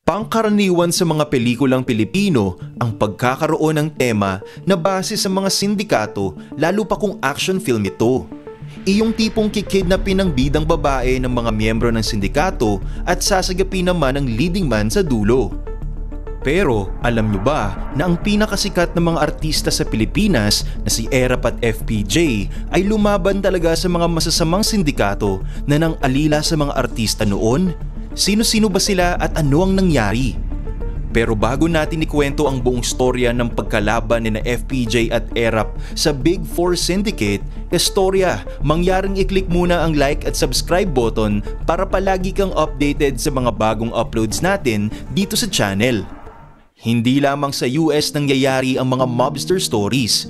Pangkaraniwan sa mga pelikulang Pilipino ang pagkakaroon ng tema na base sa mga sindikato, lalo pa kung action film ito. Iyong tipong kikidnapin ng bidang babae ng mga miyembro ng sindikato at sasagapin naman ang leading man sa dulo. Pero alam nyo ba na ang pinakasikat na mga artista sa Pilipinas na si Erap at FPJ ay lumaban talaga sa mga masasamang sindikato na nang alila sa mga artista noon? Sino-sino ba sila at ano ang nangyari? Pero bago natin ikwento ang buong storya ng pagkalaban ni na FPJ at Erap sa Big Four Syndicate, istorya, mangyaring i-click muna ang like at subscribe button para palagi kang updated sa mga bagong uploads natin dito sa channel. Hindi lamang sa US nangyayari ang mga mobster stories,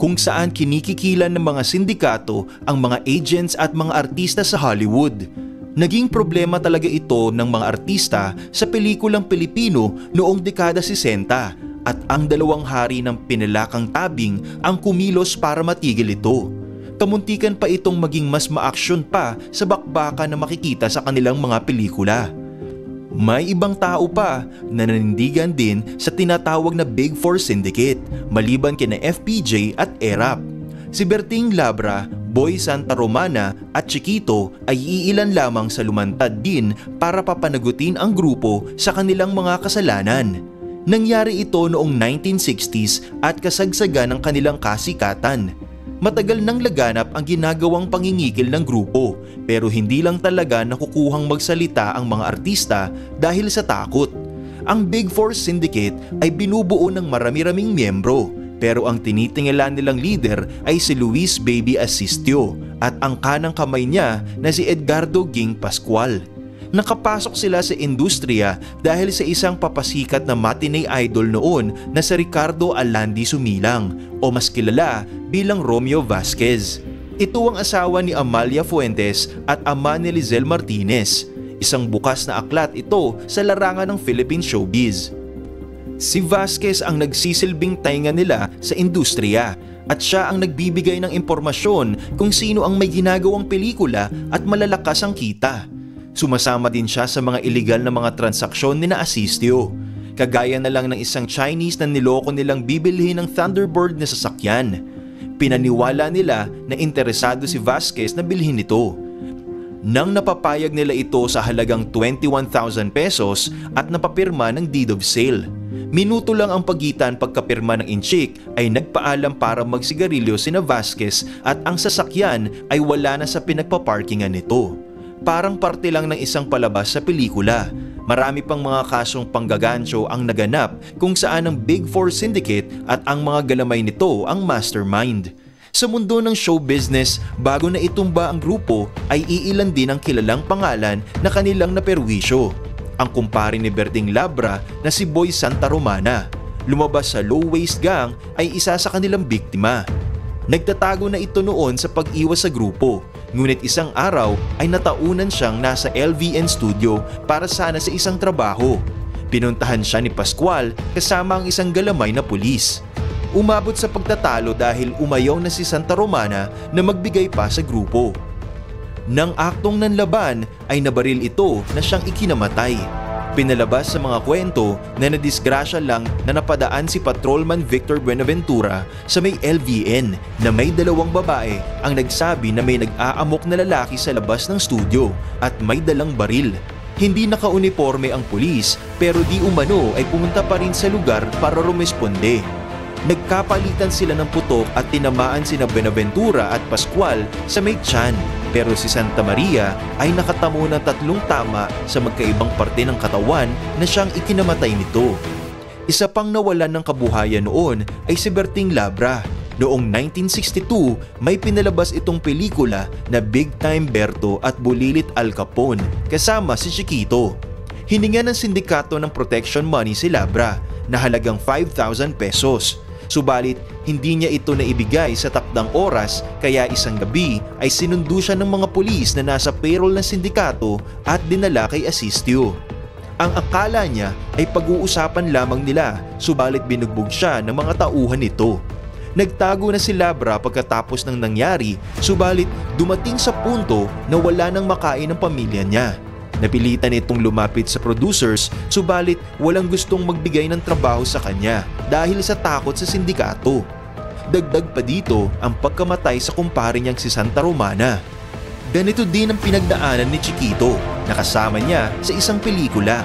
kung saan kinikikilan ng mga sindikato ang mga agents at mga artista sa Hollywood. Naging problema talaga ito ng mga artista sa pelikulang Pilipino noong dekada 60 at ang dalawang hari ng pinalakang tabing ang kumilos para matigil ito. Kamuntikan pa itong maging mas ma-aksyon pa sa bakbaka na makikita sa kanilang mga pelikula. May ibang tao pa na nanindigan din sa tinatawag na Big Four Syndicate maliban kina FPJ at Erap. Si Berting Labra, Boy Santa Romana at Chiquito ay iilan lamang sa lumantad din para papanagutin ang grupo sa kanilang mga kasalanan. Nangyari ito noong 1960s at kasagsagan ng kanilang kasikatan. Matagal nang laganap ang ginagawang pangingikil ng grupo pero hindi lang talaga nakukuhang magsalita ang mga artista dahil sa takot. Ang Big Four Syndicate ay binubuo ng marami-raming miyembro. Pero ang tinitingilan nilang leader ay si Luis Baby Asistio at ang kanang kamay niya na si Edgardo Ging Pascual. Nakapasok sila sa industriya dahil sa isang papasikat na matinee idol noon na si Ricardo Alandi Sumilang o mas kilala bilang Romeo Vasquez. Ito ang asawa ni Amalia Fuentes at ama ni Lizelle Martinez. Isang bukas na aklat ito sa larangan ng Philippine showbiz. Si Vasquez ang nagsisilbing tainga nila sa industriya at siya ang nagbibigay ng impormasyon kung sino ang may ginagawang pelikula at malalakas ang kita. Sumasama din siya sa mga iligal na mga transaksyon ni na Asistio. Kagaya na lang ng isang Chinese na niloko nilang bibilhin ng Thunderbird na sasakyan. Pinaniwala nila na interesado si Vasquez na bilhin ito. Nang napapayag nila ito sa halagang 21,000 pesos at napapirma ng deed of sale. Minuto lang ang pagitan pagkapirma ng inchik ay nagpaalam para magsigarilyo sina Vasquez at ang sasakyan ay wala na sa pinagpaparkingan nito. Parang parte lang ng isang palabas sa pelikula. Marami pang mga kasong panggagancho ang naganap kung saan ang Big Four Syndicate at ang mga galamay nito ang mastermind. Sa mundo ng show business, bago na itumba ang grupo ay iilan din ang kilalang pangalan na kanilang naperwisyo. Ang kumpare ni Berting Labra na si Boy Santa Romana. Lumabas sa Low Waist Gang ay isa sa kanilang biktima. Nagtatago na ito noon sa pag-iwas sa grupo, ngunit isang araw ay nataunan siyang nasa LVN studio para sana sa isang trabaho. Pinuntahan siya ni Pascual kasama ang isang galamay na pulis. Umabot sa pagtatalo dahil umayaw na si Santa Romana na magbigay pa sa grupo. Nang aktong nanlaban ay nabaril ito na siyang ikinamatay. Pinalabas sa mga kwento na nadisgrasya lang na napadaan si Patrolman Victor Buenaventura sa may LVN na may dalawang babae ang nagsabi na may nag-aamok na lalaki sa labas ng studio at may dalang baril. Hindi nakauniforme ang pulis pero di umano ay pumunta pa rin sa lugar para rumesponde. Nagkapalitan sila ng putok at tinamaan sina Buenaventura at Pascual sa may tiyan. Pero si Santa Maria ay nakatamo ng 3 tama sa magkaibang parte ng katawan na siyang ikinamatay nito. Isa pang nawalan ng kabuhayan noon ay si Berting Labra. Noong 1962, may pinalabas itong pelikula na Big Time Berto at Bulilit Al Capone kasama si Chiquito. Hininga ng sindikato ng protection money si Labra na halagang 5,000 pesos. Subalit, hindi niya ito naibigay sa takdang oras kaya isang gabi ay sinundo siya ng mga pulis na nasa payroll ng sindikato at dinala kay Asistio. Ang akala niya ay pag-uusapan lamang nila subalit binugbog siya ng mga tauhan nito. Nagtago na si Labra pagkatapos ng nangyari subalit dumating sa punto na wala nang makain ang pamilya niya. Napilitan itong lumapit sa producers subalit walang gustong magbigay ng trabaho sa kanya dahil sa takot sa sindikato. Dagdag pa dito ang pagkamatay sa kumpare niyang si Santa Romana. Ganito din ang pinagdaanan ni Chiquito na kasama niya sa isang pelikula.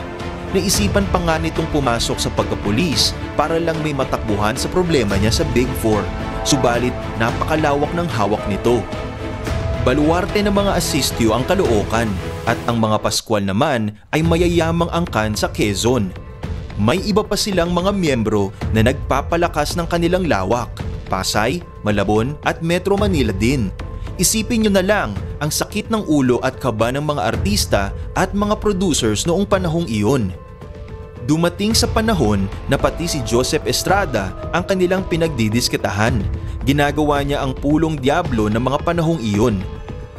Naisipan pa nga nitong pumasok sa pagkapulis para lang may matakbuhan sa problema niya sa Big Four. Subalit napakalawak ng hawak nito. Baluarte ng mga asistyo ang Caloocan at ang mga Pascual naman ay mayayamang angkan sa Quezon. May iba pa silang mga miyembro na nagpapalakas ng kanilang lawak, Pasay, Malabon at Metro Manila din. Isipin nyo na lang ang sakit ng ulo at kaba ng mga artista at mga producers noong panahong iyon. Dumating sa panahon na pati si Joseph Estrada ang kanilang pinagdidiskitahan. Ginagawa niya ang pulong diablo ng mga panahong iyon.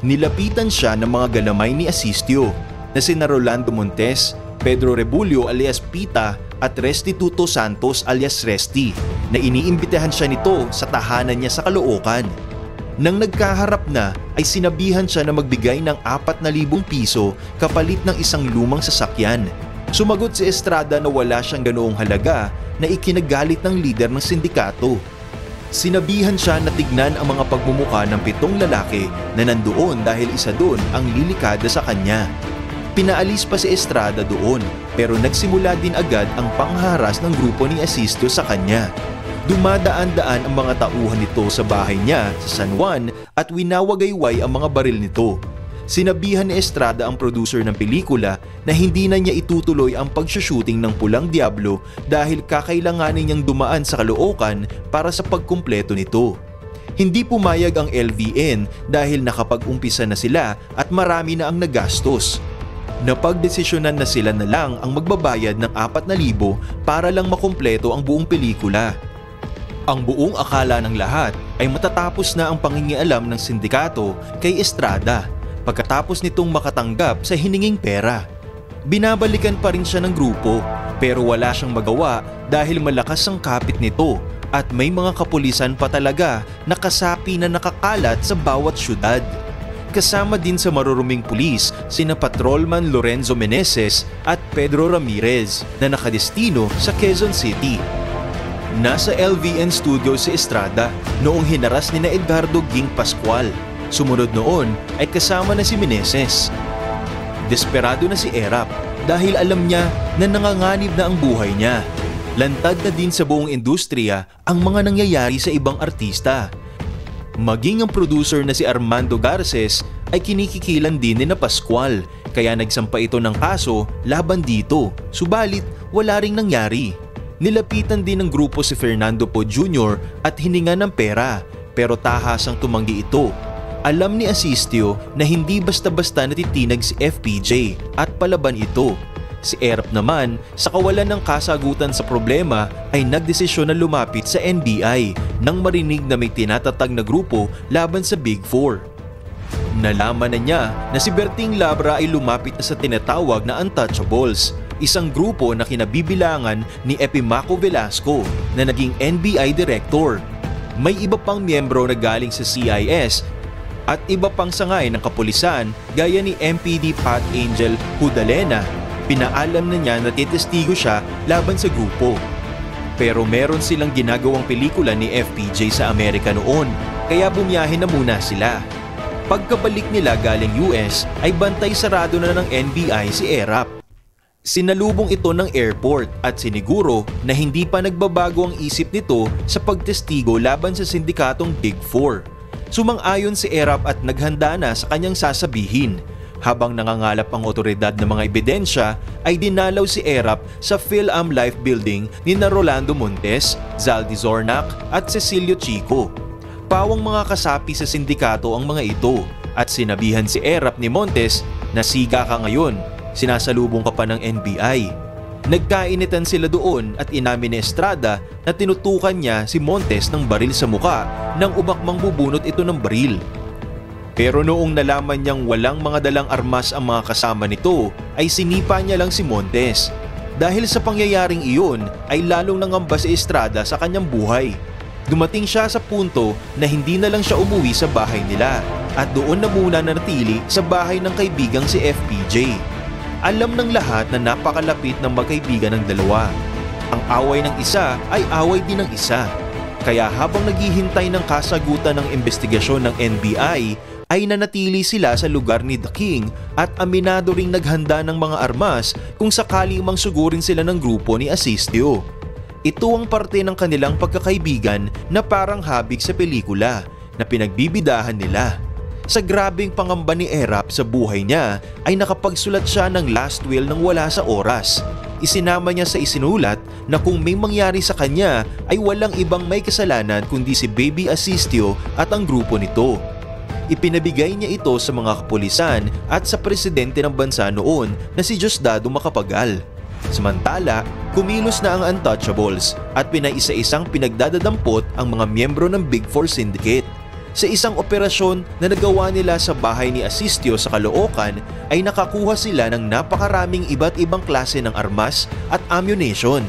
Nilapitan siya ng mga galamay ni Asistio na sina Rolando Montes, Pedro Rebulio alias Pita at Restituto Santos alias Resti na iniimbitahan siya nito sa tahanan niya sa Caloocan. Nang nagkaharap na ay sinabihan siya na magbigay ng 4,000 piso kapalit ng isang lumang sasakyan. Sumagot si Estrada na wala siyang ganoong halaga na ikinagalit ng lider ng sindikato. Sinabihan siya na tignan ang mga pagmumukha ng 7 lalaki na nandoon dahil isa doon ang lilikada sa kanya. Pinaalis pa si Estrada doon pero nagsimula din agad ang pangharas ng grupo ni Asisto sa kanya. Dumadaan-daan ang mga tauhan nito sa bahay niya sa San Juan at winawagayway ang mga baril nito. Sinabihan ni Estrada ang producer ng pelikula na hindi na niya itutuloy ang pagsushooting ng Pulang Diablo dahil kakailanganin niyang dumaan sa Caloocan para sa pagkumpleto nito. Hindi pumayag ang LVN dahil nakapag-umpisa na sila at marami na ang nagastos. Napagdesisyonan na sila na lang ang magbabayad ng 4,000 para lang makumpleto ang buong pelikula. Ang buong akala ng lahat ay matatapos na ang pangingialam ng sindikato kay Estrada pagkatapos nitong makatanggap sa hininging pera. Binabalikan pa rin siya ng grupo pero wala siyang magawa dahil malakas ang kapit nito at may mga kapulisan pa talaga na kasapi na nakakalat sa bawat syudad. Kasama din sa maruruming pulis sina Patrolman Lorenzo Meneses at Pedro Ramirez na nakadestino sa Quezon City. Nasa LVN studio si Estrada noong hinaras ni na Edgardo Ging Pascual. Sumunod noon ay kasama na si Meneses. Desperado na si Erap dahil alam niya na nanganganib na ang buhay niya. Lantad na din sa buong industriya ang mga nangyayari sa ibang artista. Maging ang producer na si Armando Garces ay kinikikilan din ni na Pascual kaya nagsampa ito ng kaso laban dito. Subalit wala ring nangyari. Nilapitan din ng grupo si Fernando Poe Jr. at hininga ng pera pero tahasang tumanggi ito. Alam ni Asistio na hindi basta-basta natitinag si FPJ at palaban ito. Si Erap naman sa kawalan ng kasagutan sa problema ay nagdesisyon na lumapit sa NBI nang marinig na may tinatatag na grupo laban sa Big Four. Nalaman na niya na si Berting Labra ay lumapit na sa tinatawag na Untouchables, isang grupo na kinabibilangan ni Epimaco Velasco na naging NBI director. May iba pang miyembro na galing sa CIS at iba pang sangay ng kapulisan gaya ni MPD Pat Angel Hudalena. Pinaalam na niya na titestigo siya laban sa grupo. Pero meron silang ginagawang pelikula ni FPJ sa Amerika noon kaya bumiyahe na muna sila. Pagkabalik nila galing US ay bantay sarado na ng NBI si Erap. Sinalubong ito ng airport at siniguro na hindi pa nagbabago ang isip nito sa pagtestigo laban sa sindikatong Big Four. Sumang-ayon si Erap at naghanda na sa kanyang sasabihin. Habang nangangalap ang otoridad ng mga ebidensya ay dinalaw si Erap sa PhilAm Life Building ni na Rolando Montes, Zaldi Zornac at Cecilio Chico. Pawang mga kasapi sa sindikato ang mga ito at sinabihan si Erap ni Montes na siga ka ngayon, sinasalubong ka pa ng NBI. Nagkainitan sila doon at inamin ni Estrada na tinutukan niya si Montes ng baril sa muka nang umakmang bubunot ito ng baril. Pero noong nalaman niyang walang mga dalang armas ang mga kasama nito ay sinipa niya lang si Montes. Dahil sa pangyayaring iyon ay lalong nangamba si Estrada sa kanyang buhay. Dumating siya sa punto na hindi na lang siya umuwi sa bahay nila at doon na muna nanatili sa bahay ng kaibigang si FPJ. Alam ng lahat na napakalapit ng magkaibigan ng dalawa. Ang away ng isa ay away din ng isa. Kaya habang naghihintay ng kasagutan ng investigasyon ng NBI, ay nanatili sila sa lugar ni The King at aminado ring naghanda ng mga armas kung sakali mang sugurin sila ng grupo ni Asistio. Ito ang parte ng kanilang pagkakaibigan na parang habig sa pelikula na pinagbibidahan nila. Sa grabeng pangamba ni Erap sa buhay niya ay nakapagsulat siya ng last will nang wala sa oras. Isinama niya sa isinulat na kung may mangyari sa kanya ay walang ibang may kasalanan kundi si Baby Asistio at ang grupo nito. Ipinabigay niya ito sa mga kapulisan at sa presidente ng bansa noon na si Diosdado Macapagal. Samantala, kumilos na ang Untouchables at pinaisa-isang pinagdadadampot ang mga miyembro ng Big Four Syndicate. Sa isang operasyon na nagawa nila sa bahay ni Asistio sa Caloocan ay nakakuha sila ng napakaraming iba't ibang klase ng armas at ammunition.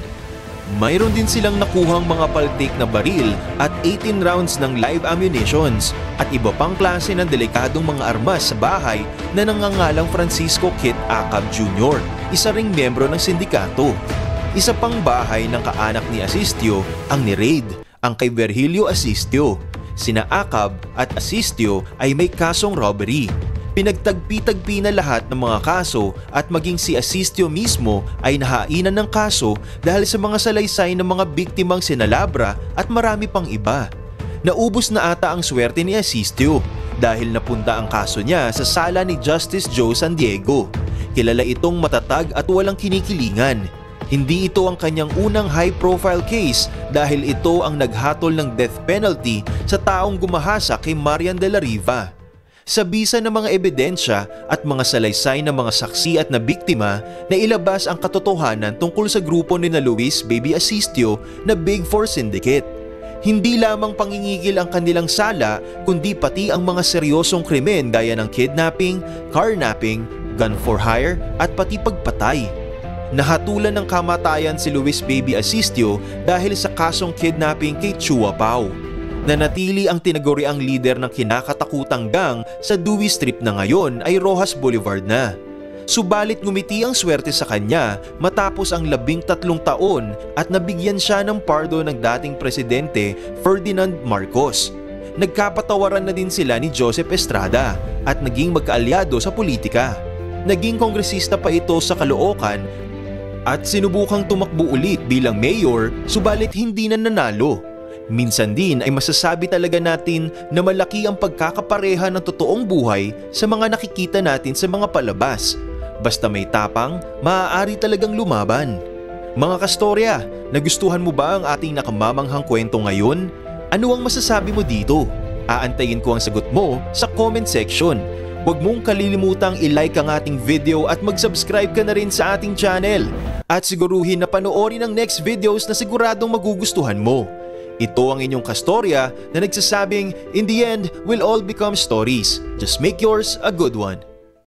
Mayroon din silang nakuhang mga paltik na baril at 18 rounds ng live ammunitions at iba pang klase ng delikadong mga armas sa bahay na nangangalang Francisco Kit Acab Jr., isa ring miyembro ng sindikato. Isa pang bahay ng kaanak ni Asistio ang ni-raid, ang kay Virgilio Asistio. Sina Acab at Asistio ay may kasong robbery. Pinagtagpi-tagpi na lahat ng mga kaso at maging si Asistio mismo ay nahainan ng kaso dahil sa mga salaysay ng mga biktimang sinalabra at marami pang iba. Naubos na ata ang swerte ni Asistio dahil napunta ang kaso niya sa sala ni Justice Joe San Diego. Kilala itong matatag at walang kinikilingan. Hindi ito ang kanyang unang high-profile case dahil ito ang naghatol ng death penalty sa taong gumahasa kay Marian de la Riva. Sa bisa ng mga ebidensya at mga salaysay ng mga saksi at na biktima na ilabas ang katotohanan tungkol sa grupo ni na Luis Baby Asistio na Big Four Syndicate. Hindi lamang pangingigil ang kanilang sala kundi pati ang mga seryosong krimen gaya ng kidnapping, carnapping, gun for hire at pati pagpatay. Nahatulan ng kamatayan si Luis Baby Asistio dahil sa kasong kidnapping kay Chua Pao. Nanatili ang tinaguriang leader ng kinakatakutang gang sa Dewey Strip na ngayon ay Roxas Boulevard na. Subalit ngumiti ang swerte sa kanya matapos ang 13 taon at nabigyan siya ng pardo ng dating presidente Ferdinand Marcos. Nagkapatawaran na din sila ni Joseph Estrada at naging magkaalyado sa politika. Naging kongresista pa ito sa Caloocan at sinubukang tumakbo ulit bilang mayor subalit hindi na nanalo. Minsan din ay masasabi talaga natin na malaki ang pagkakapareha ng totoong buhay sa mga nakikita natin sa mga palabas. Basta may tapang, maaari talagang lumaban. Mga kastorya, nagustuhan mo ba ang ating nakamamanghang kwento ngayon? Ano ang masasabi mo dito? Aantayin ko ang sagot mo sa comment section. Huwag mong kalilimutang i-like ang ating video at mag-subscribe ka na rin sa ating channel. At siguruhin na panoorin ang next videos na siguradong magugustuhan mo. Ito ang inyong kastorya na nagsasabing, in the end, will all become stories. Just make yours a good one.